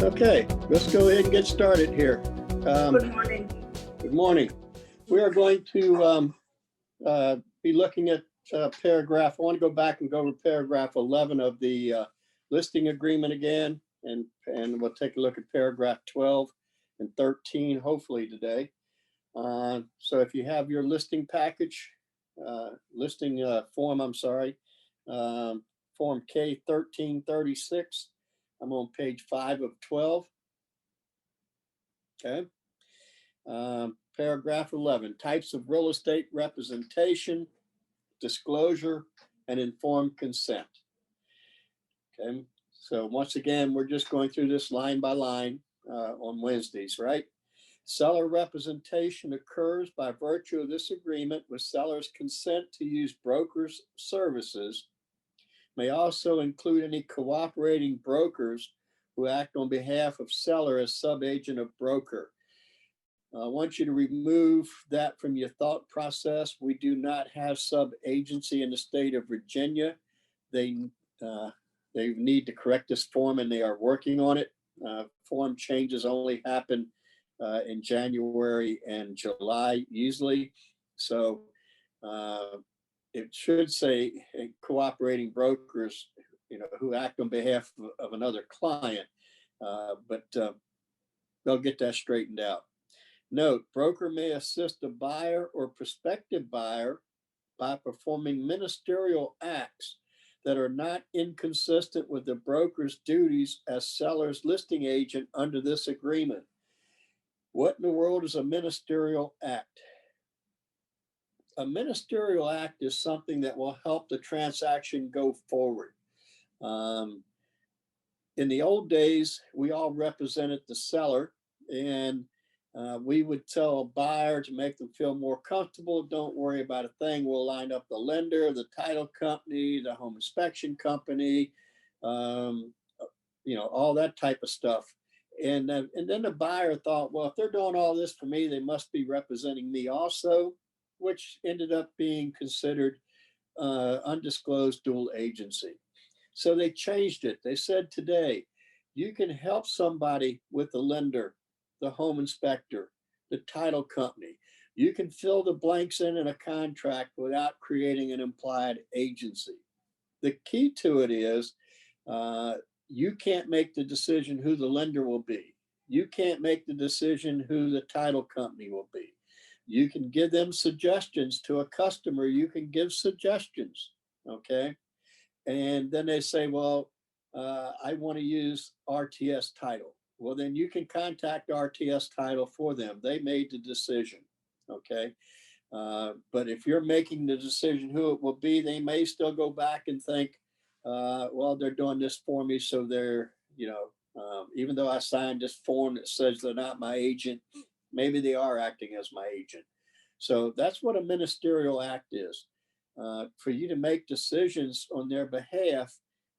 Okay, let's go ahead and get started here. Good morning. Good morning. We are going to be looking at paragraph. I want to go back and go over paragraph 11 of the listing agreement again, and we'll take a look at paragraph 12 and 13 hopefully today. So if you have your listing package, form, form K1336. I'm on page 5 of 12. Okay. Paragraph 11, types of real estate representation, disclosure, and informed consent. Okay. So once again, we're just going through this line by line on Wednesdays, right? Seller representation occurs by virtue of this agreement with seller's consent to use brokers' services. May also include any cooperating brokers who act on behalf of seller as subagent of broker. I want you to remove that from your thought process. We do not have sub-agency in the state of Virginia. They need to correct this form, and they are working on it. Form changes only happen in January and July usually. So it should say cooperating brokers, who act on behalf of another client, but they'll get that straightened out. Note, broker may assist a buyer or prospective buyer by performing ministerial acts that are not inconsistent with the broker's duties as seller's listing agent under this agreement. What in the world is a ministerial act? A ministerial act is something that will help the transaction go forward. In the old days, we all represented the seller, and we would tell a buyer to make them feel more comfortable. Don't worry about a thing. We'll line up the lender, the title company, the home inspection company, all that type of stuff. And then the buyer thought, well, if they're doing all this for me, they must be representing me also, which ended up being considered undisclosed dual agency. So they changed it. They said today, you can help somebody with the lender, the home inspector, the title company. You can fill the blanks in a contract without creating an implied agency. The key to it is you can't make the decision who the lender will be. You can't make the decision who the title company will be. You can give them suggestions to a customer. You can give suggestions, okay? And then they say, well, I want to use RTS title. Well, then you can contact RTS title for them. They made the decision, okay? But if you're making the decision who it will be, they may still go back and think, well, they're doing this for me, so they're, even though I signed this form that says they're not my agent, maybe they are acting as my agent. So that's what a ministerial act is. For you to make decisions on their behalf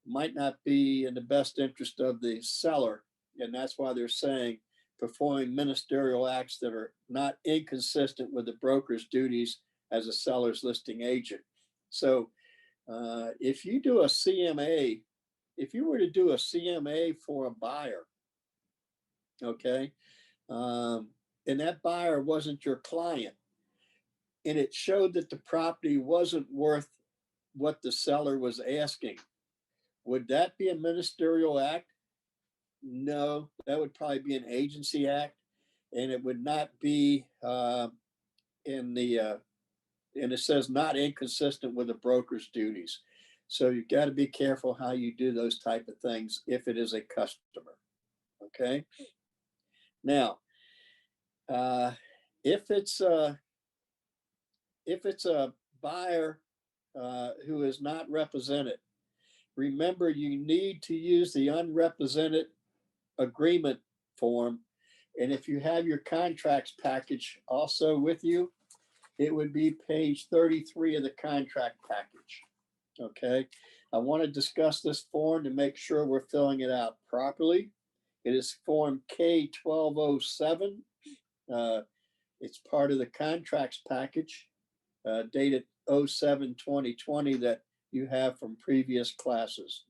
might not be in the best interest of the seller. And that's why they're saying performing ministerial acts that are not inconsistent with the broker's duties as a seller's listing agent. So if you do a CMA, if you were to do a CMA for a buyer, okay, and that buyer wasn't your client, and it showed that the property wasn't worth what the seller was asking, would that be a ministerial act? No, that would probably be an agency act, and it would not be and it says not inconsistent with the broker's duties. So you've got to be careful how you do those type of things if it is a customer, okay? Now, if it's a buyer who is not represented, remember you need to use the unrepresented agreement form. And if you have your contracts package also with you, it would be page 33 of the contract package. Okay. I want to discuss this form to make sure we're filling it out properly. It is Form K-1207. It's part of the contracts package dated 07-2020 that you have from previous classes.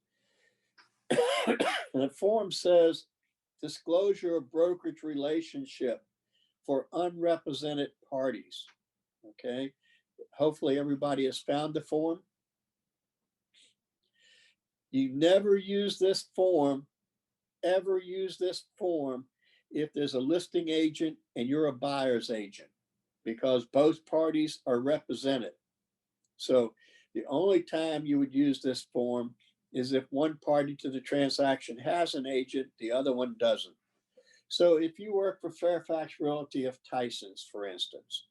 And the form says disclosure of brokerage relationship for unrepresented parties. Okay, hopefully everybody has found the form. You never use this form, ever use this form if there's a listing agent and you're a buyer's agent, because both parties are represented. So the only time you would use this form is if one party to the transaction has an agent, the other one doesn't. So if you work for Fairfax Realty of Tysons, for instance,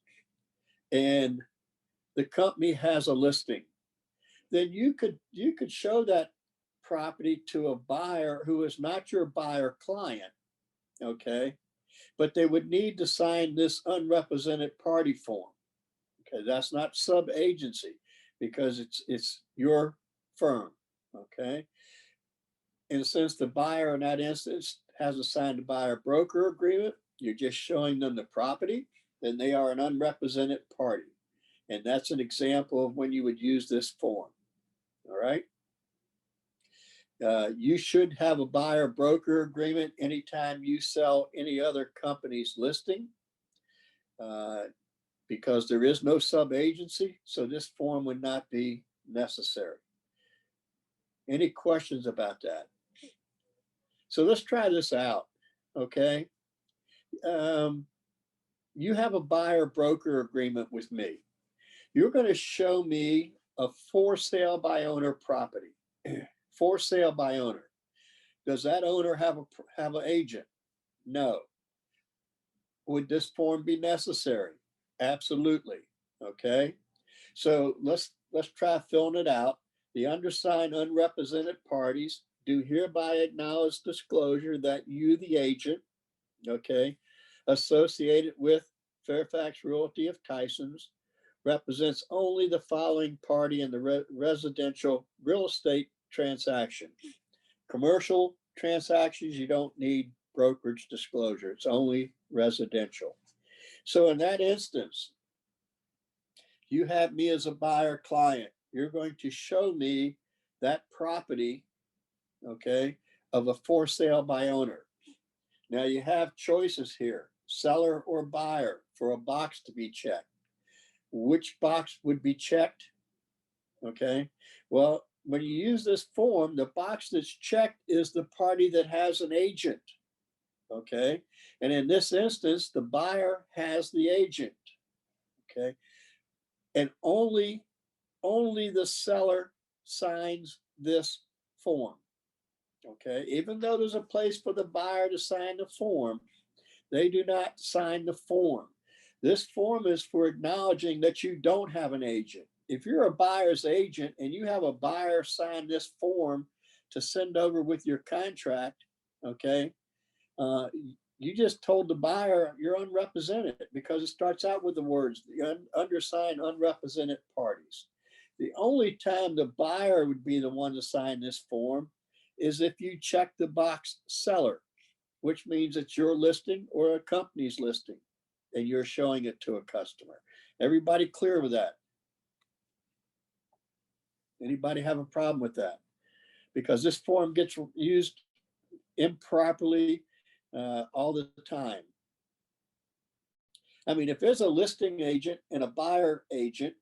and the company has a listing, then you could show that property to a buyer who is not your buyer client, okay? But they would need to sign this unrepresented party form. Okay, that's not sub-agency because it's your firm, okay? And since the buyer in that instance has assigned a buyer broker agreement, you're just showing them the property, then they are an unrepresented party. And that's an example of when you would use this form, all right? You should have a buyer broker agreement anytime you sell any other company's listing because there is no sub-agency, so this form would not be necessary. Any questions about that? So let's try this out, okay? You have a buyer broker agreement with me. You're going to show me a for sale by owner property. For sale by owner. Does that owner have an agent? No. Would this form be necessary? Absolutely. Okay. So let's try filling it out. The undersigned unrepresented parties do hereby acknowledge disclosure that you, the agent, okay, associated with Fairfax Realty of Tysons, represents only the following party in the residential real estate transaction. Commercial transactions, you don't need brokerage disclosure. It's only residential. So in that instance, you have me as a buyer client. You're going to show me that property, okay, of a for sale by owner. Now you have choices here, seller or buyer, for a box to be checked. Which box would be checked? Okay, well, when you use this form, the box that's checked is the party that has an agent. Okay, and in this instance, the buyer has the agent. Okay, and only the seller signs this form. Okay, even though there's a place for the buyer to sign the form, they do not sign the form. This form is for acknowledging that you don't have an agent. If you're a buyer's agent and you have a buyer sign this form to send over with your contract, okay, you just told the buyer you're unrepresented because it starts out with the words, the undersigned unrepresented parties. The only time the buyer would be the one to sign this form is if you check the box seller, which means it's your listing or a company's listing, and you're showing it to a customer. Everybody clear with that? Anybody have a problem with that? Because this form gets used improperly all the time. I mean, if there's a listing agent and a buyer agent,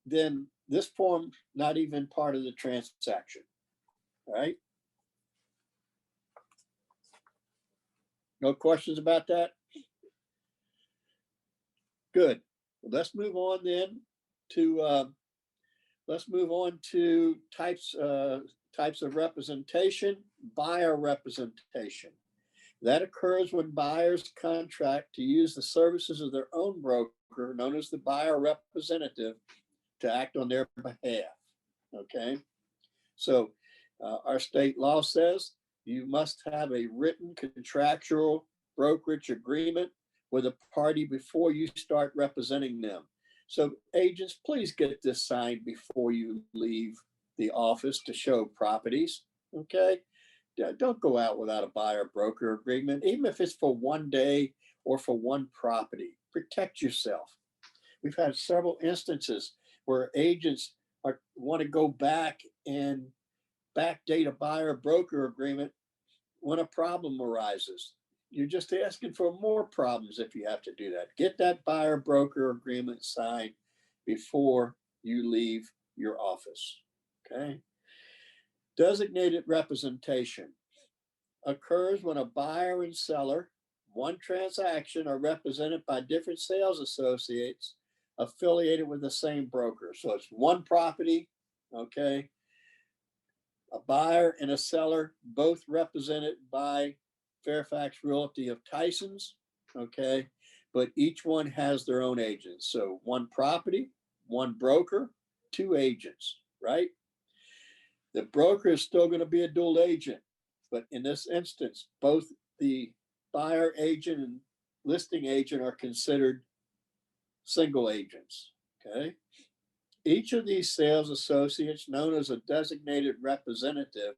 then this form not even part of the transaction, right? No questions about that? Good. Well, let's move on then to types of representation. Buyer representation. That occurs when buyers contract to use the services of their own broker, known as the buyer representative, to act on their behalf. Okay, so our state law says you must have a written contractual brokerage agreement with a party before you start representing them. So agents, please get this signed before you leave the office to show properties. Okay. Don't go out without a buyer broker agreement, even if it's for one day or for one property. Protect yourself. We've had several instances where agents want to go back and backdate a buyer broker agreement when a problem arises. You're just asking for more problems if you have to do that. Get that buyer broker agreement signed before you leave your office. Okay. Designated representation occurs when a buyer and seller, one transaction, are represented by different sales associates affiliated with the same broker. So it's one property, okay? A buyer and a seller, both represented by Fairfax Realty of Tyson's, okay? But each one has their own agents. So one property, one broker, two agents, right? The broker is still going to be a dual agent, but in this instance, both the buyer agent and listing agent are considered single agents. Okay. Each of these sales associates, known as a designated representative,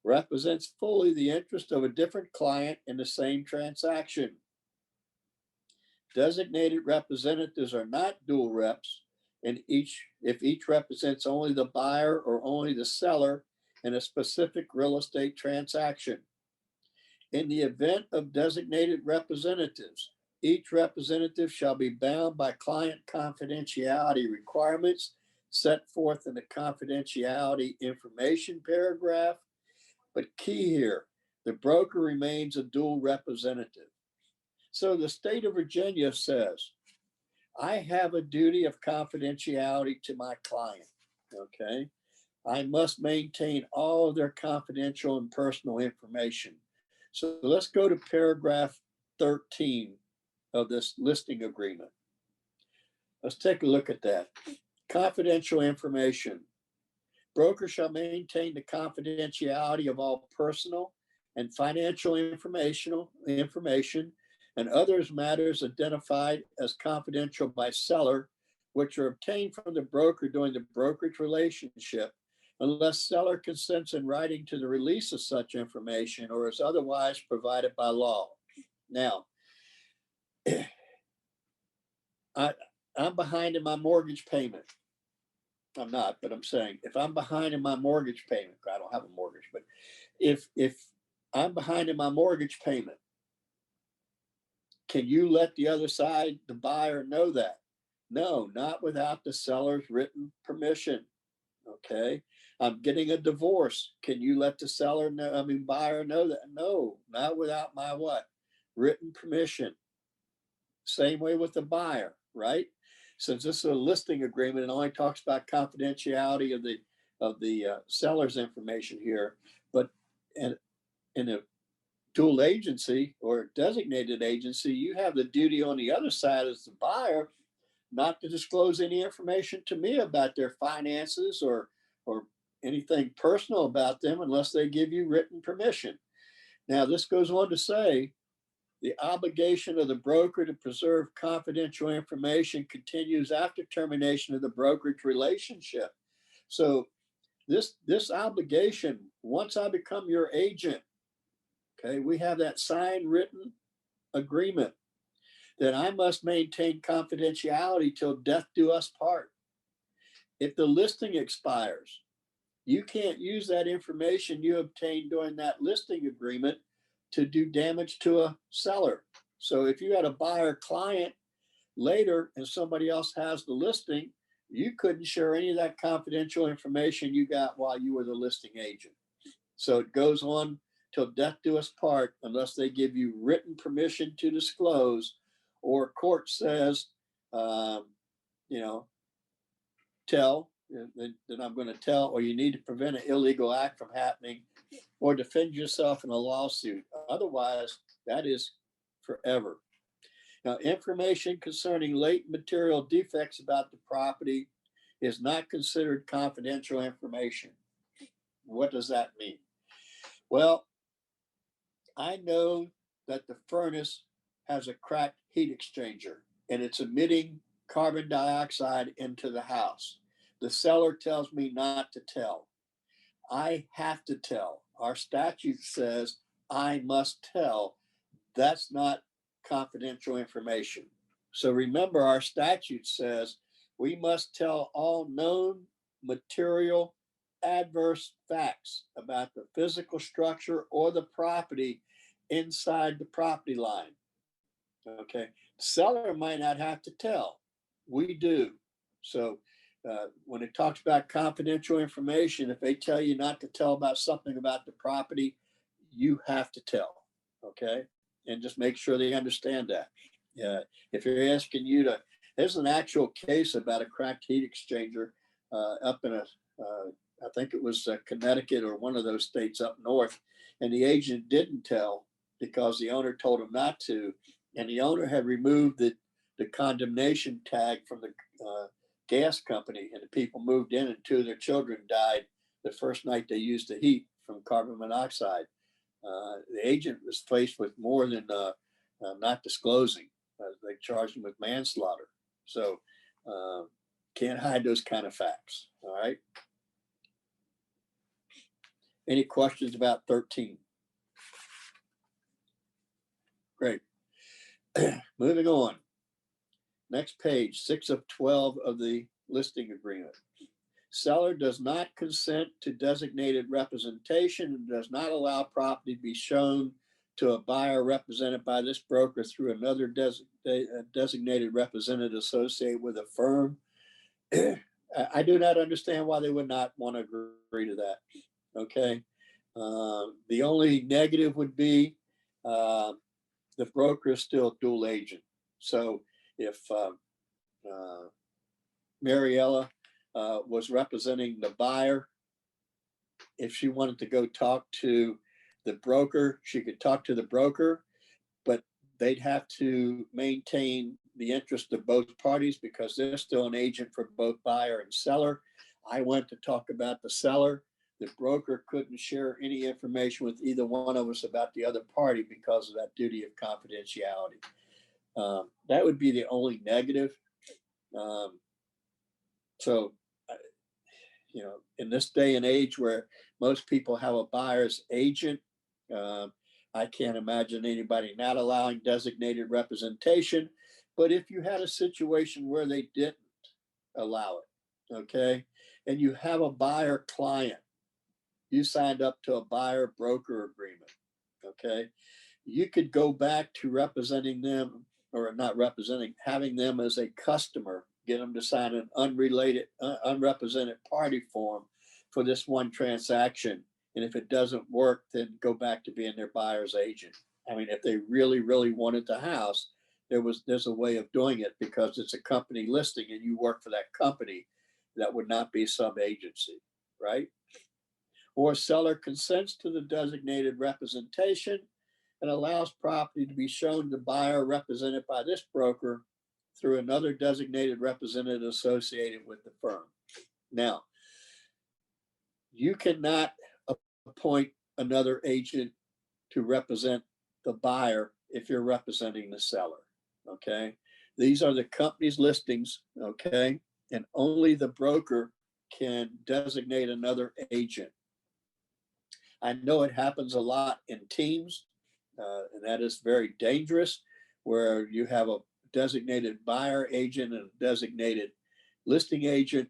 represents fully the interest of a different client in the same transaction. Designated representatives are not dual reps, and if each represents only the buyer or only the seller in a specific real estate transaction. In the event of designated representatives, each representative shall be bound by client confidentiality requirements set forth in the confidentiality information paragraph. But key here, the broker remains a dual representative. So the state of Virginia says, I have a duty of confidentiality to my client. Okay. I must maintain all of their confidential and personal information. So let's go to paragraph 13 of this listing agreement. Let's take a look at that. Confidential information. Broker shall maintain the confidentiality of all personal and financial information and others matters identified as confidential by seller, which are obtained from the broker during the brokerage relationship, unless seller consents in writing to the release of such information or is otherwise provided by law. Now, I'm behind in my mortgage payment. I'm not, but I'm saying if I'm behind in my mortgage payment, I don't have a mortgage, but if I'm behind in my mortgage payment, can you let the other side, the buyer, know that? No, not without the seller's written permission. Okay. I'm getting a divorce. Can you let the seller know, buyer know that? No, not without my what? Written permission. Same way with the buyer, right? Since this is a listing agreement, it only talks about confidentiality of the seller's information here, but in a dual agency or designated agency, you have the duty on the other side as the buyer not to disclose any information to me about their finances or anything personal about them unless they give you written permission. Now, this goes on to say the obligation of the broker to preserve confidential information continues after termination of the brokerage relationship. So this obligation, once I become your agent, okay, we have that signed written agreement that I must maintain confidentiality till death do us part. If the listing expires, you can't use that information you obtained during that listing agreement to do damage to a seller. So if you had a buyer client later and somebody else has the listing, you couldn't share any of that confidential information you got while you were the listing agent. So it goes on till death do us part unless they give you written permission to disclose or court says, you know, tell, then I'm going to tell, or you need to prevent an illegal act from happening or defend yourself in a lawsuit. Otherwise, that is forever. Now, information concerning latent material defects about the property is not considered confidential information. What does that mean? Well, I know that the furnace has a cracked heat exchanger and it's emitting carbon dioxide into the house. The seller tells me not to tell. I have to tell. Our statute says I must tell. That's not confidential information. So remember, our statute says we must tell all known material adverse facts about the physical structure or the property inside the property line. Okay. Seller might not have to tell. We do. So when it talks about confidential information, if they tell you not to tell about something about the property, you have to tell. Okay. And just make sure they understand that. If you're asking you to, there's an actual case about a cracked heat exchanger up in I think it was Connecticut or one of those states up north. And the agent didn't tell because the owner told him not to. And the owner had removed the condemnation tag from the gas company, and the people moved in, and two of their children died the first night they used the heat from carbon monoxide. The agent was faced with more than not disclosing. They charged him with manslaughter. So can't hide those kind of facts. All right. Any questions about 13? Great. Moving on. Next page, 6 of 12 of the listing agreement. Seller does not consent to designated representation and does not allow property to be shown to a buyer represented by this broker through another designated representative associated with a firm. I do not understand why they would not want to agree to that. Okay. The only negative would be the broker is still dual agent. So if Mariella was representing the buyer, if she wanted to go talk to the broker, she could talk to the broker, but they'd have to maintain the interest of both parties because they're still an agent for both buyer and seller. I went to talk about the seller. The broker couldn't share any information with either one of us about the other party because of that duty of confidentiality. That would be the only negative. So, in this day and age where most people have a buyer's agent, I can't imagine anybody not allowing designated representation. But if you had a situation where they didn't allow it, okay, and you have a buyer client, you signed up to a buyer broker agreement, okay, you could go back to representing them, or not representing, having them as a customer, get them to sign an unrepresented party form for this one transaction. And if it doesn't work, then go back to being their buyer's agent. I mean, if they really, really wanted the house, there's a way of doing it because it's a company listing and you work for that company. That would not be sub-agency, right? Or seller consents to the designated representation and allows property to be shown to buyer represented by this broker through another designated representative associated with the firm. Now, you cannot appoint another agent to represent the buyer if you're representing the seller, okay? These are the company's listings, okay? And only the broker can designate another agent. I know it happens a lot in teams, and that is very dangerous, where you have a designated buyer agent and a designated listing agent,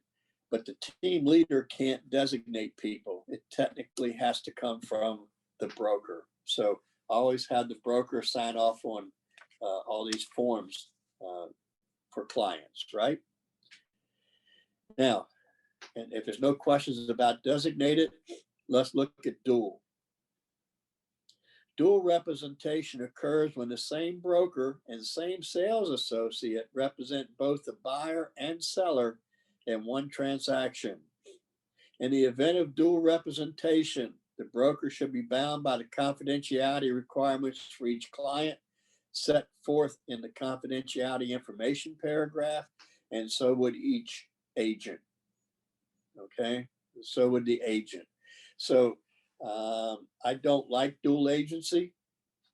but the team leader can't designate people. It technically has to come from the broker. So always have the broker sign off on all these forms for clients, right? Now, and if there's no questions about designated, let's look at dual. Dual representation occurs when the same broker and same sales associate represent both the buyer and seller in one transaction. In the event of dual representation, the broker should be bound by the confidentiality requirements for each client set forth in the confidentiality information paragraph, and so would each agent. Okay, so would the agent. So I don't like dual agency.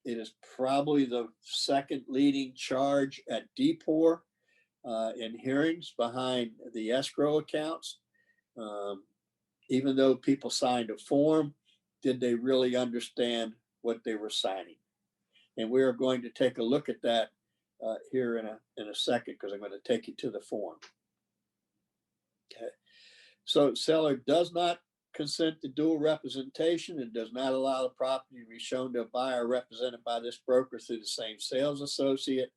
It is probably the second leading charge at DPOR. in hearings behind the escrow accounts. Even though people signed a form, did they really understand what they were signing? And we are going to take a look at that here in a second, because I'm going to take you to the form. Okay. So seller does not consent to dual representation and does not allow the property to be shown to a buyer represented by this broker through the same sales associate,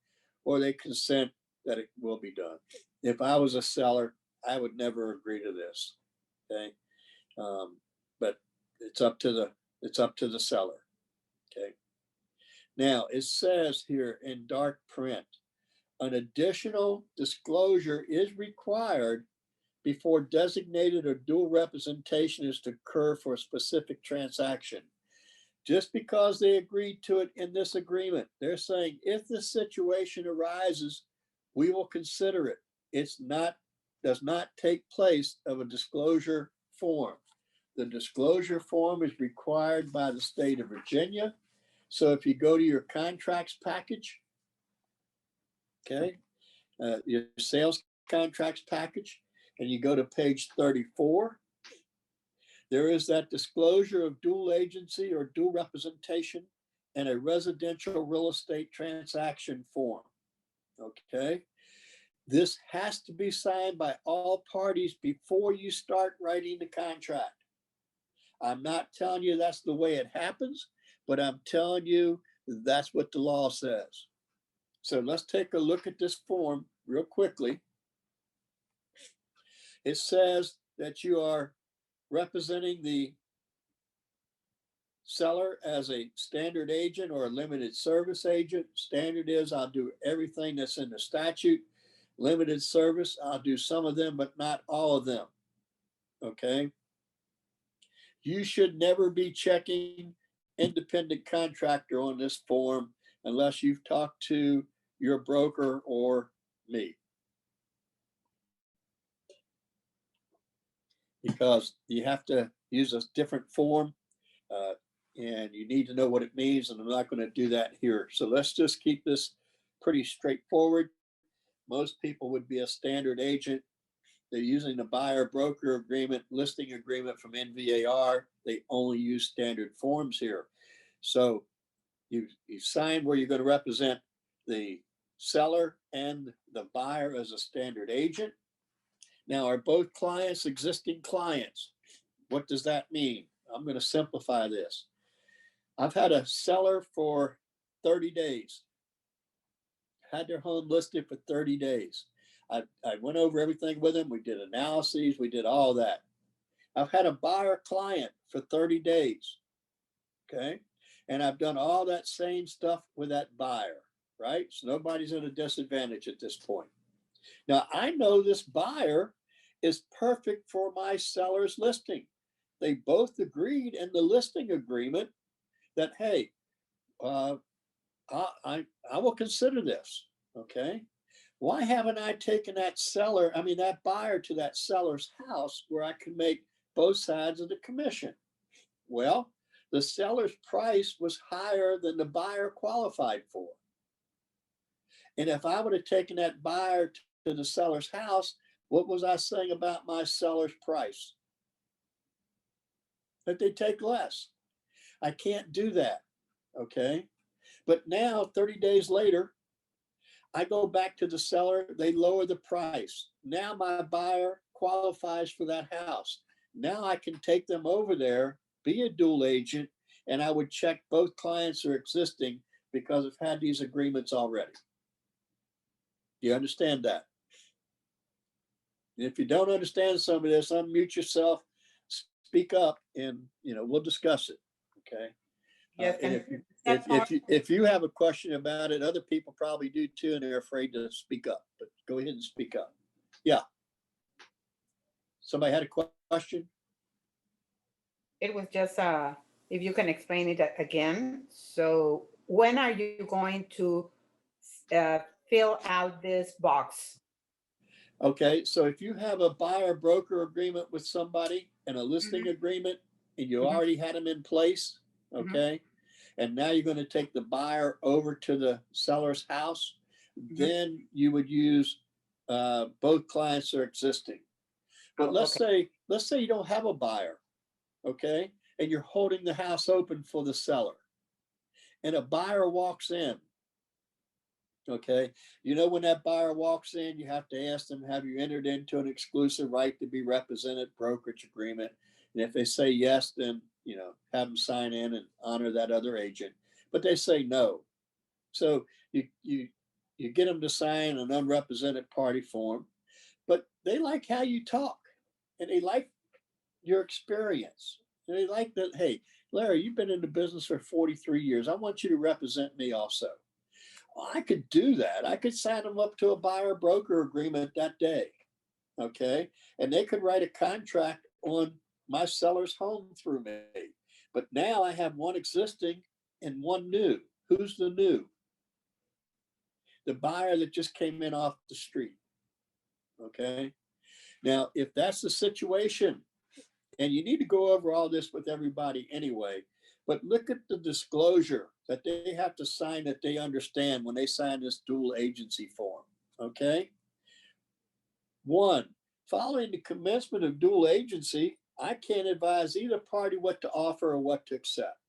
or they consent that it will be done. If I was a seller, I would never agree to this. Okay. But it's up to the seller. Okay. Now it says here in dark print, an additional disclosure is required before designated or dual representation is to occur for a specific transaction. Just because they agreed to it in this agreement, they're saying if this situation arises, we will consider it. Does not take place of a disclosure form. The disclosure form is required by the state of Virginia. So if you go to your contracts package, okay, your sales contracts package, and you go to page 34, there is that disclosure of dual agency or dual representation and a residential real estate transaction form. Okay. This has to be signed by all parties before you start writing the contract. I'm not telling you that's the way it happens, but I'm telling you that's what the law says. So let's take a look at this form real quickly. It says that you are representing the seller as a standard agent or a limited service agent. Standard is I'll do everything that's in the statute. Limited service, I'll do some of them, but not all of them. Okay. You should never be checking independent contractor on this form unless you've talked to your broker or me. Because you have to use a different form and you need to know what it means, and I'm not going to do that here. So let's just keep this pretty straightforward. Most people would be a standard agent. They're using the buyer broker agreement, listing agreement from NVAR. They only use standard forms here. So you sign where you're going to represent the seller and the buyer as a standard agent. Now, are both clients existing clients? What does that mean? I'm going to simplify this. I've had a seller for 30 days, had their home listed for 30 days. I went over everything with them. We did analyses. We did all that. I've had a buyer client for 30 days. Okay. And I've done all that same stuff with that buyer, right? So nobody's at a disadvantage at this point. Now, I know this buyer is perfect for my seller's listing. They both agreed in the listing agreement that, hey, I will consider this. Okay. Why haven't I taken that buyer to that seller's house where I can make both sides of the commission? Well, the seller's price was higher than the buyer qualified for. And if I would have taken that buyer to the seller's house, what was I saying about my seller's price? That they take less. I can't do that. Okay. But now, 30 days later, I go back to the seller, they lower the price. Now my buyer qualifies for that house. Now I can take them over there, be a dual agent, and I would check both clients are existing because I've had these agreements already. Do you understand that? And if you don't understand some of this, unmute yourself, speak up, and we'll discuss it. Okay. Yes, if you have a question about it, other people probably do too, and they're afraid to speak up. But go ahead and speak up. Yeah. Somebody had a question? it was just if you can explain it again. So when are you going to fill out this box? Okay, so if you have a buyer broker agreement with somebody and a listing agreement, and you already had them in place, okay, and now you're going to take the buyer over to the seller's house, then you would use both clients are existing. But Oh, okay. let's say you don't have a buyer, okay? And you're holding the house open for the seller, and a buyer walks in, okay? You know, when that buyer walks in, you have to ask them, have you entered into an exclusive right to be represented brokerage agreement? And if they say yes, then, you know, have them sign in and honor that other agent. But they say no. So you get them to sign an unrepresented party form, but they like how you talk, and they like your experience. And they like that, hey, Larry, you've been in the business for 43 years. I want you to represent me also. Well, I could do that. I could sign them up to a buyer broker agreement that day. Okay. And they could write a contract on my seller's home through me. But now I have one existing and one new. Who's the new? The buyer that just came in off the street. Okay. Now, if that's the situation, and you need to go over all this with everybody anyway, but look at the disclosure that they have to sign, that they understand when they sign this dual agency form. Okay. One, following the commencement of dual agency, I can't advise either party what to offer or what to accept.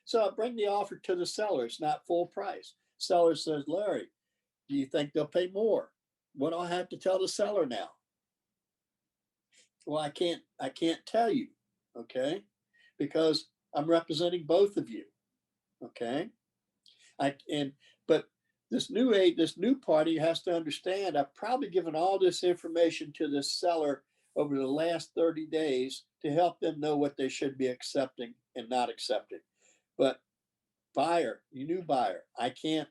So I bring the offer to the seller. It's not full price. Seller says, Larry, do you think they'll pay more? What do I have to tell the seller now? Well, I can't tell you, okay? Because I'm representing both of you, okay? But this new party has to understand I've probably given all this information to the seller over the last 30 days to help them know what they should be accepting and not accepting. But buyer, you new buyer, I can't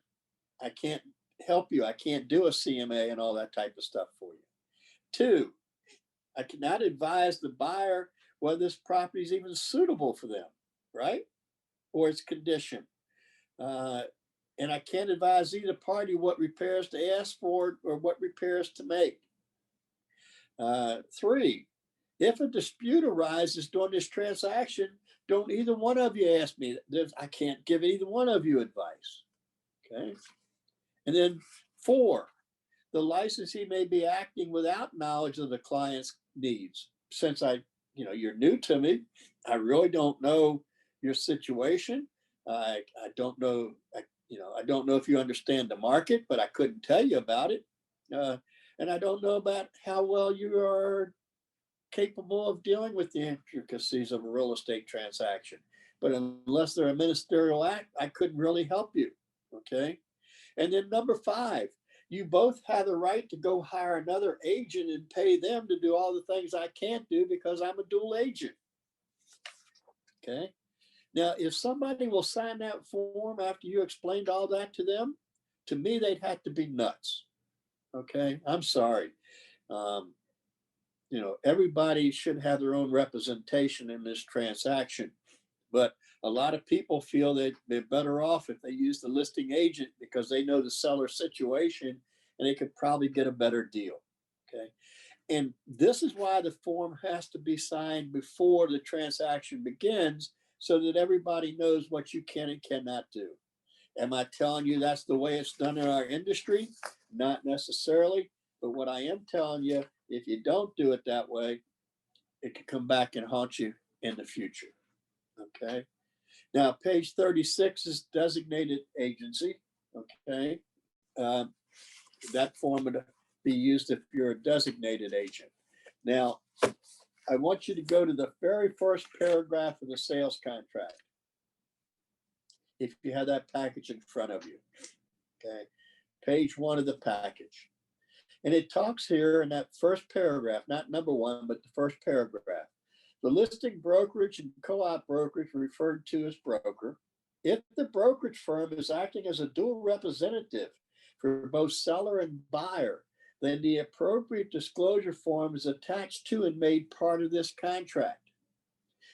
help you. I can't do a CMA and all that type of stuff for you. Two, I cannot advise the buyer whether this property is even suitable for them, right? Or its condition. And I can't advise either party what repairs to ask for or what repairs to make. Three, if a dispute arises during this transaction, don't either one of you ask me. I can't give either one of you advice. Okay. And then four, the licensee may be acting without knowledge of the client's needs. Since you're new to me, I really don't know your situation. I don't know, I don't know if you understand the market, but I couldn't tell you about it. And I don't know about how well you are capable of dealing with the intricacies of a real estate transaction. But unless they're a ministerial act, I couldn't really help you. Okay. And then number five, you both have the right to go hire another agent and pay them to do all the things I can't do because I'm a dual agent. Okay. Now, if somebody will sign that form after you explained all that to them, to me, they'd have to be nuts. Okay. I'm sorry. Everybody should have their own representation in this transaction. But a lot of people feel that they're better off if they use the listing agent because they know the seller situation and they could probably get a better deal. Okay. And this is why the form has to be signed before the transaction begins so that everybody knows what you can and cannot do. Am I telling you that's the way it's done in our industry? Not necessarily. But what I am telling you, if you don't do it that way, it can come back and haunt you in the future. Okay. Now, page 36 is designated agency. Okay. That form would be used if you're a designated agent. Now, I want you to go to the very first paragraph of the sales contract. If you have that package in front of you. Okay. Page 1 of the package. And it talks here in that first paragraph, not number 1, but the first paragraph. The listing brokerage and co-op brokerage referred to as broker. If the brokerage firm is acting as a dual representative for both seller and buyer, then the appropriate disclosure form is attached to and made part of this contract.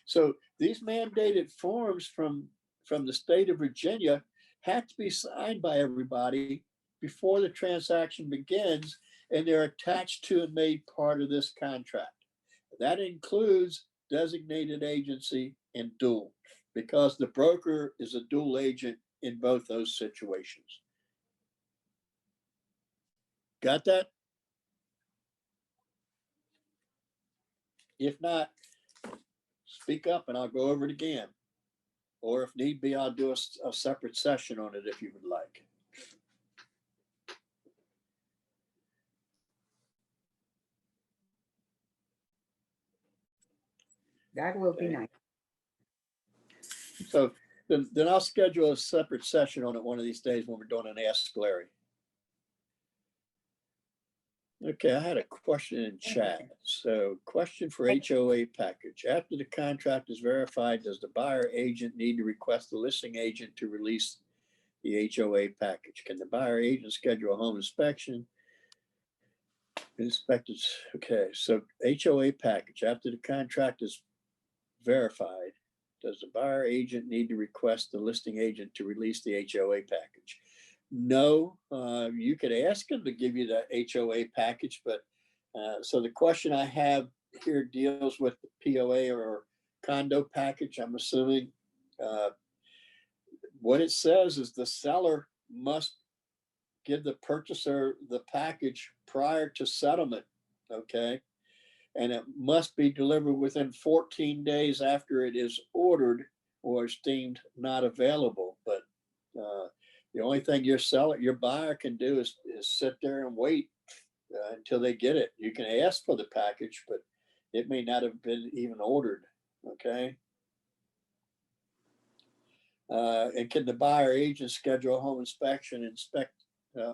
So these mandated forms from the state of Virginia have to be signed by everybody before the transaction begins, and they're attached to and made part of this contract. That includes designated agency and dual, because the broker is a dual agent in both those situations. Got that? If not, speak up and I'll go over it again. Or if need be, I'll do a separate session on it if you would like. That will be Okay. nice. So then I'll schedule a separate session on it one of these days when we're doing an Ask Larry. Okay, I had a question in chat. So question for HOA package. After the contract is verified, does the buyer agent need to request the listing agent to release the HOA package? Can the buyer agent schedule a home inspection? Inspected, okay, so HOA package, after the contract is verified, does the buyer agent need to request the listing agent to release the HOA package? No, you could ask them to give you the HOA package, but so the question I have here deals with the POA or condo package, I'm assuming. What it says is the seller must give the purchaser the package prior to settlement, okay? And it must be delivered within 14 days after it is ordered or is deemed not available. But the only thing your buyer can do is sit there and wait until they get it. You can ask for the package, but it may not have been even ordered, okay? And can the buyer agent schedule a home inspection, inspect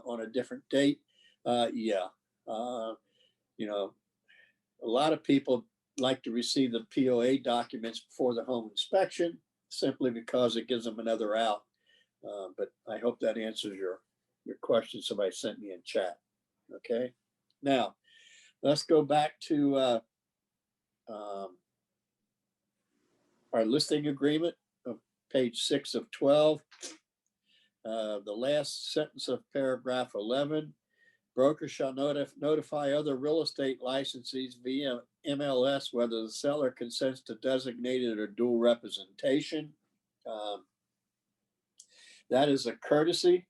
on a different date? Yeah. You know, a lot of people like to receive the POA documents before the home inspection simply because it gives them another out. But I hope that answers your question somebody sent me in chat. Okay. Now, let's go back to our listing agreement of page 6 of 12. The last sentence of paragraph 11. Broker shall notify other real estate licensees via MLS whether the seller consents to designated or dual representation. That is a courtesy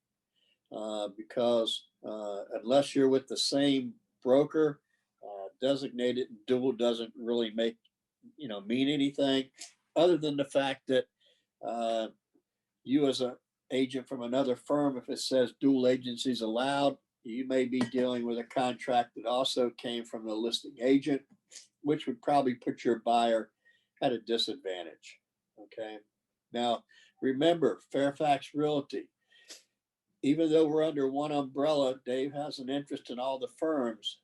because unless you're with the same broker, designated and dual doesn't really mean anything other than the fact that you as an agent from another firm, if it says dual agencies allowed, you may be dealing with a contract that also came from the listing agent, which would probably put your buyer at a disadvantage. Okay. Now, remember, Fairfax Realty, even though we're under one umbrella, Dave has an interest in all the firms.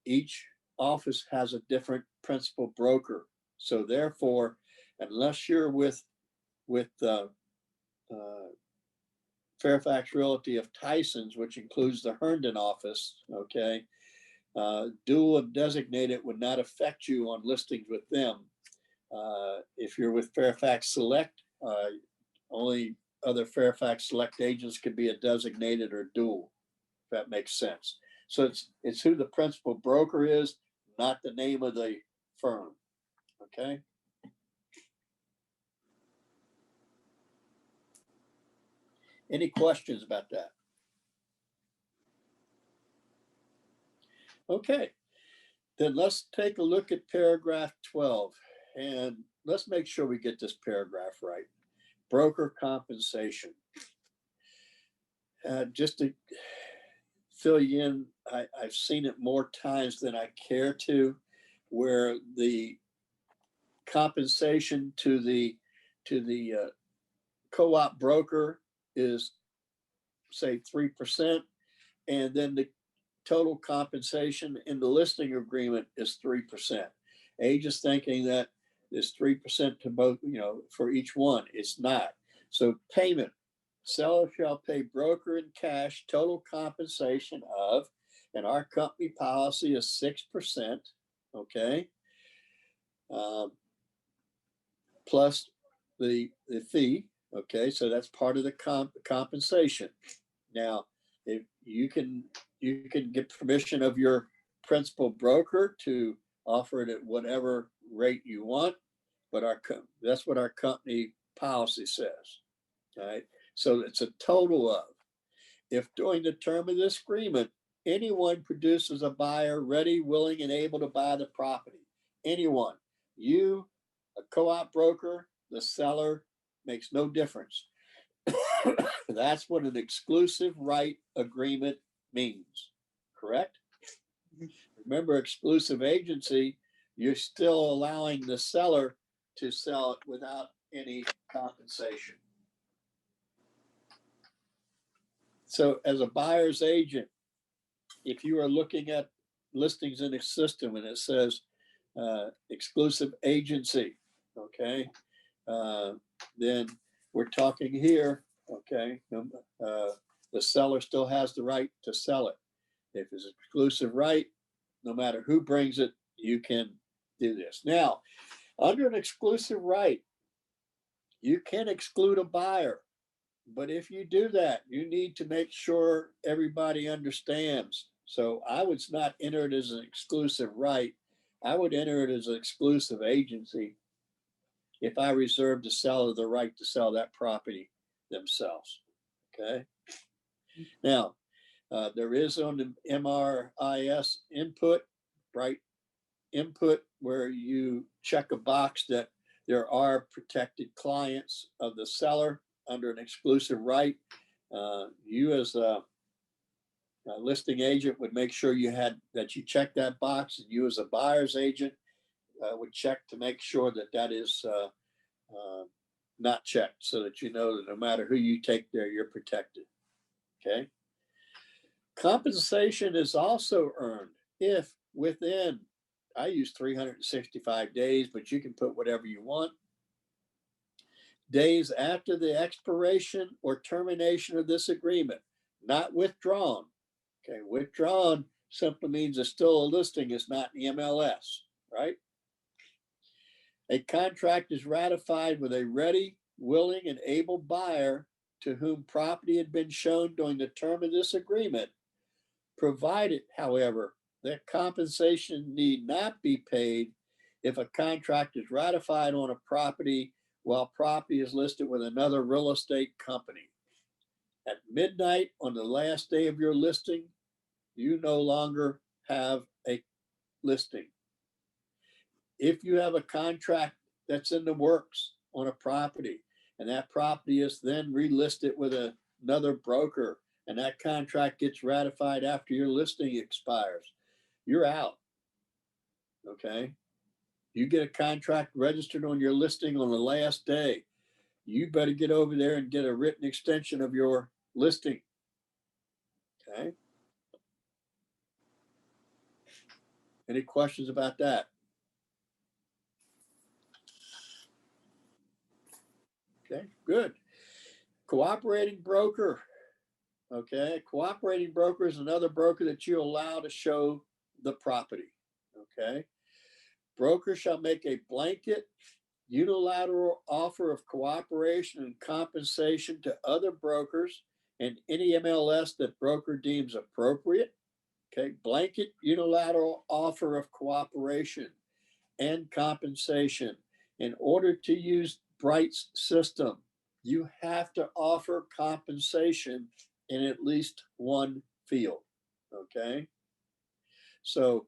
Each office has a different principal broker. So therefore, unless you're with Fairfax Realty of Tyson's, which includes the Herndon office, okay, dual and designated would not affect you on listings with them. If you're with Fairfax Select, only other Fairfax Select agents could be a designated or dual, if that makes sense. So it's who the principal broker is, not the name of the firm, okay? Any questions about that? Okay, then let's take a look at paragraph 12 and let's make sure we get this paragraph right. Broker compensation. Just to fill you in, I've seen it more times than I care to, where the compensation to the co-op broker is say 3%, and then the total compensation in the listing agreement is 3%. Agents thinking that it's 3% to both, for each one. It's not. So payment, seller shall pay broker in cash total compensation of, and our company policy is 6%, okay? Plus the fee, okay? So that's part of the compensation. Now, if you can get permission of your principal broker to offer it at whatever rate you want, but that's what our company policy says. All right. So it's a total of, if during the term of this agreement, anyone produces a buyer ready, willing, and able to buy the property, anyone, You, a co-op broker, the seller, makes no difference. That's what an exclusive right agreement means, correct? Remember, exclusive agency, you're still allowing the seller to sell it without any compensation. So as a buyer's agent, if you are looking at listings in a system and it says exclusive agency, okay, then we're talking here, okay, the seller still has the right to sell it. If it's exclusive right, no matter who brings it, you can do this. Now, under an exclusive right, you can exclude a buyer. But if you do that, you need to make sure everybody understands. So I would not enter it as an exclusive right. I would enter it as an exclusive agency if I reserve the seller the right to sell that property themselves. Okay. Now, there is on the MRIS input, right? Input where you check a box that there are protected clients of the seller under an exclusive right. You as a listing agent would make sure you check that box, and you as a buyer's agent would check to make sure that that is not checked, so that you know that no matter who you take there, you're protected. Okay. Compensation is also earned if within, I use 365 days, but you can put whatever you want, days after the expiration or termination of this agreement, not withdrawn. Okay, withdrawn simply means it's still a listing, it's not in the MLS, right? A contract is ratified with a ready, willing, and able buyer to whom property had been shown during the term of this agreement, provided, however, that compensation need not be paid if a contract is ratified on a property while property is listed with another real estate company. At midnight on the last day of your listing, you no longer have a listing. If you have a contract that's in the works on a property and that property is then relisted with another broker and that contract gets ratified after your listing expires, you're out. Okay. You get a contract registered on your listing on the last day, you better get over there and get a written extension of your listing. Okay. Any questions about that? Okay, good. Cooperating broker. Okay, cooperating broker is another broker that you allow to show the property. Okay. Broker shall make a blanket unilateral offer of cooperation and compensation to other brokers and any MLS that broker deems appropriate. Okay, blanket unilateral offer of cooperation and compensation. In order to use Bright's system, you have to offer compensation in at least one field. Okay, so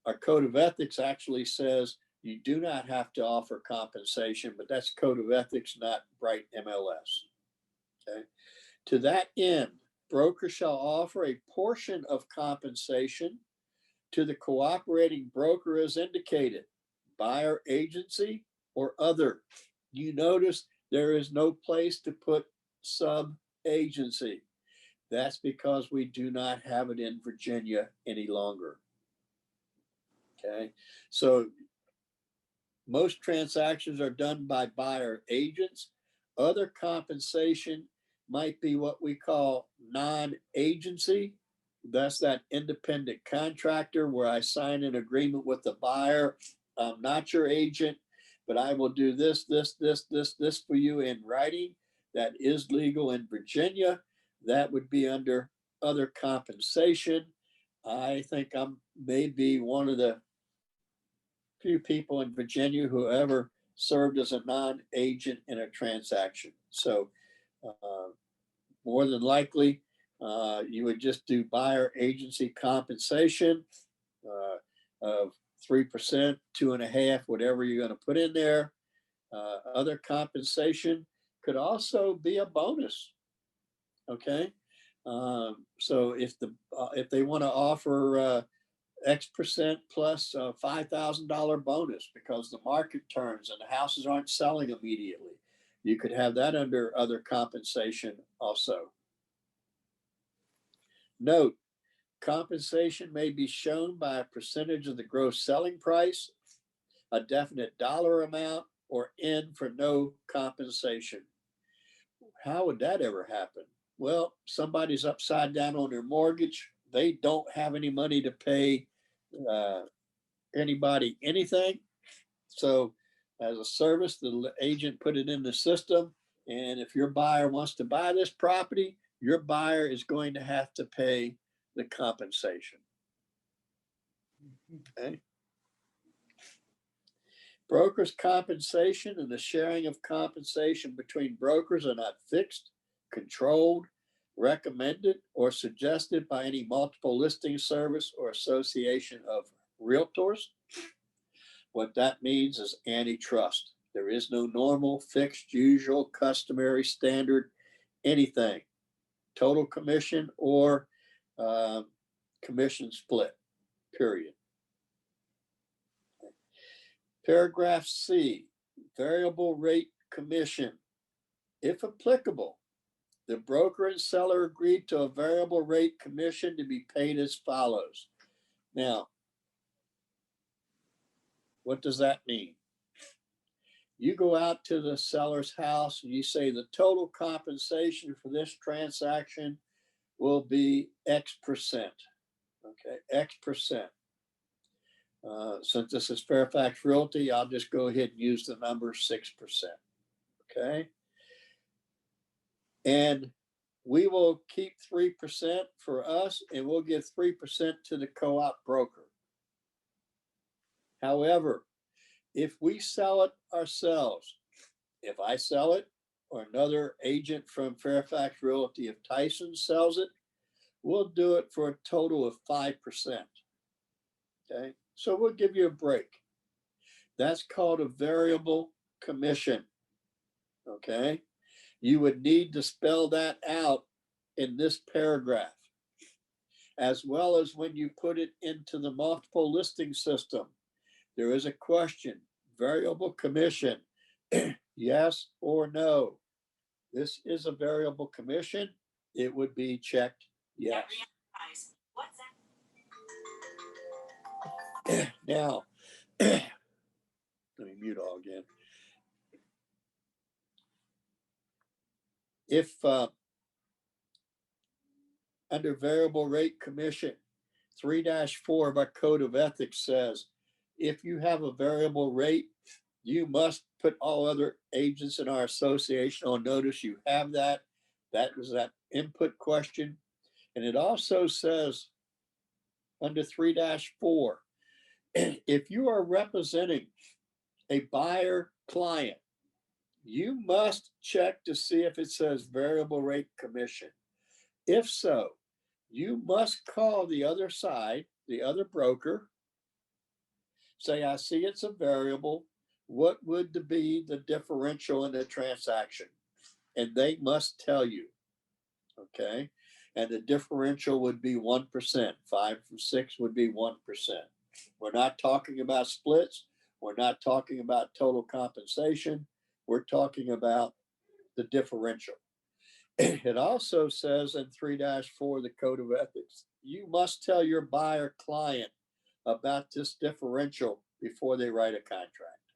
our code of ethics actually says you do not have to offer compensation, but that's code of ethics, not Bright MLS. Okay. To that end, broker shall offer a portion of compensation to the cooperating broker as indicated, buyer agency or other. You notice there is no place to put sub agency. That's because we do not have it in Virginia any longer. Okay, so most transactions are done by buyer agents. Other compensation might be what we call non-agency. That's that independent contractor where I sign an agreement with the buyer. I'm not your agent, but I will do this for you in writing. That is legal in Virginia. That would be under other compensation. I think I'm maybe one of the few people in Virginia who ever served as a non-agent in a transaction. So more than likely, you would just do buyer agency compensation of 3%, 2.5%, whatever you're going to put in there. Other compensation could also be a bonus. Okay. So if they want to offer X% plus a $5,000 bonus because the market turns and the houses aren't selling immediately, you could have that under other compensation also. Note, compensation may be shown by a percentage of the gross selling price, a definite dollar amount, or N for no compensation. How would that ever happen? Well, somebody's upside down on their mortgage. They don't have any money to pay anybody anything. So as a service, the agent put it in the system. And if your buyer wants to buy this property, your buyer is going to have to pay the compensation. Okay. Brokers' compensation and the sharing of compensation between brokers are not fixed, controlled, recommended, or suggested by any multiple listing service or association of realtors. What that means is antitrust. There is no normal, fixed, usual, customary, standard, anything. Total commission or commission split, period. Paragraph C, variable rate commission. If applicable, the broker and seller agreed to a variable rate commission to be paid as follows. Now, what does that mean? You go out to the seller's house and you say the total compensation for this transaction will be X%. Okay, X%. Since this is Fairfax Realty, I'll just go ahead and use the number 6%. Okay. And we will keep 3% for us and we'll give 3% to the co-op broker. However, if we sell it ourselves, if I sell it or another agent from Fairfax Realty, if Tyson sells it, we'll do it for a total of 5%. Okay, so we'll give you a break. That's called a variable commission. Okay, you would need to spell that out in this paragraph, as well as when you put it into the multiple listing system. There is a question, variable commission, yes or no. This is a variable commission. It would be checked yes. What's that? Now, let me mute all again. If under variable rate commission, 3-4 of our code of ethics says, if you have a variable rate, you must put all other agents in our association on notice you have that. That was that input question. And it also says under 3-4, if you are representing a buyer client, you must check to see if it says variable rate commission. If so, you must call the other side, the other broker, say, I see it's a variable. What would be the differential in the transaction? And they must tell you, okay? And the differential would be 1%. 5 from 6 would be 1%. We're not talking about splits. We're not talking about total compensation. We're talking about the differential. It also says in 3-4, the code of ethics, you must tell your buyer client about this differential before they write a contract.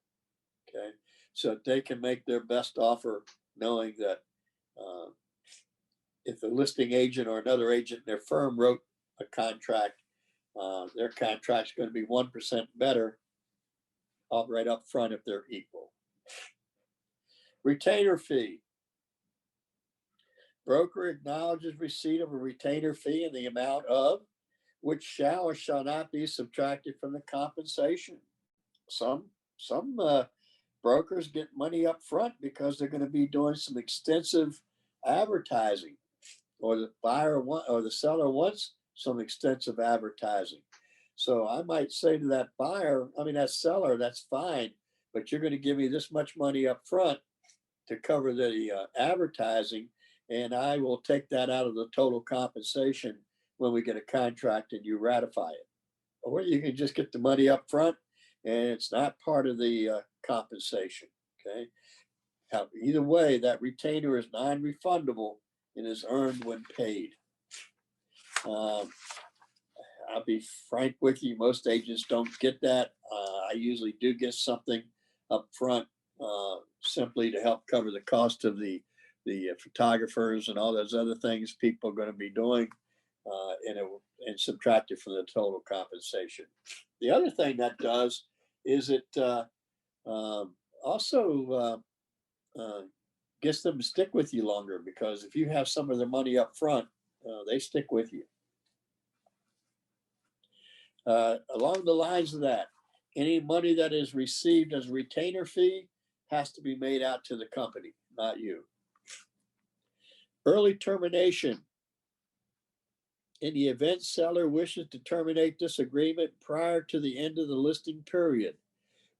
Okay, so they can make their best offer knowing that if the listing agent or another agent in their firm wrote a contract, their contract's going to be 1% better right up front if they're equal. Retainer fee. Broker acknowledges receipt of a retainer fee in the amount of which shall or shall not be subtracted from the compensation. Some brokers get money up front because they're going to be doing some extensive advertising, or the buyer or the seller wants some extensive advertising. So I might say to that buyer, I mean, that seller, that's fine, but you're going to give me this much money up front to cover the advertising, and I will take that out of the total compensation when we get a contract and you ratify it. Or you can just get the money up front and it's not part of the compensation, okay? Either way, that retainer is non-refundable and is earned when paid. I'll be frank with you, most agents don't get that. I usually do get something up front simply to help cover the cost of the photographers and all those other things people are going to be doing, and subtract it from the total compensation. The other thing that does is it also gets them to stick with you longer, because if you have some of their money up front, they stick with you. Along the lines of that, any money that is received as a retainer fee has to be made out to the company, not you. Early termination. In the event seller wishes to terminate this agreement prior to the end of the listing period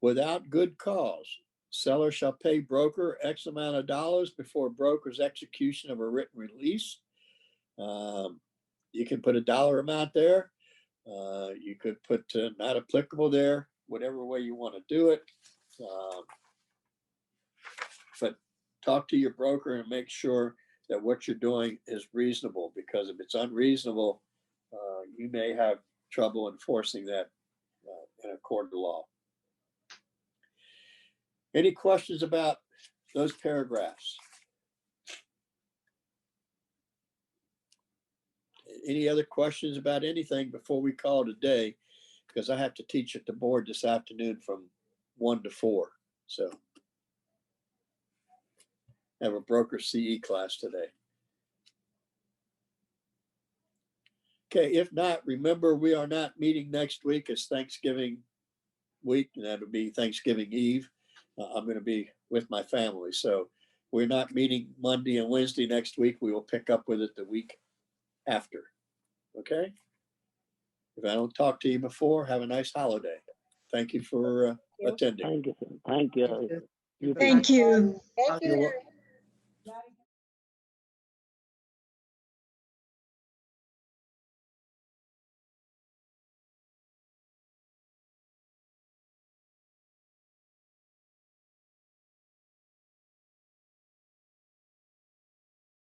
without good cause, seller shall pay broker X amount of dollars before broker's execution of a written release. You can put a dollar amount there. You could put not applicable there, whatever way you want to do it. But talk to your broker and make sure that what you're doing is reasonable, because if it's unreasonable, you may have trouble enforcing that in a court of law. Any questions about those paragraphs? Any other questions about anything before we call it a day? Because I have to teach at the board this afternoon from 1 to 4. So I have a broker CE class today. Okay, if not, remember, we are not meeting next week. It's Thanksgiving week, and that'll be Thanksgiving Eve. I'm going to be with my family. So we're not meeting Monday and Wednesday next week. We will pick up with it the week after. Okay? If I don't talk to you before, have a nice holiday. Thank you for attending. Thank you. Thank you. Thank you. You too. Thank you. Thank you.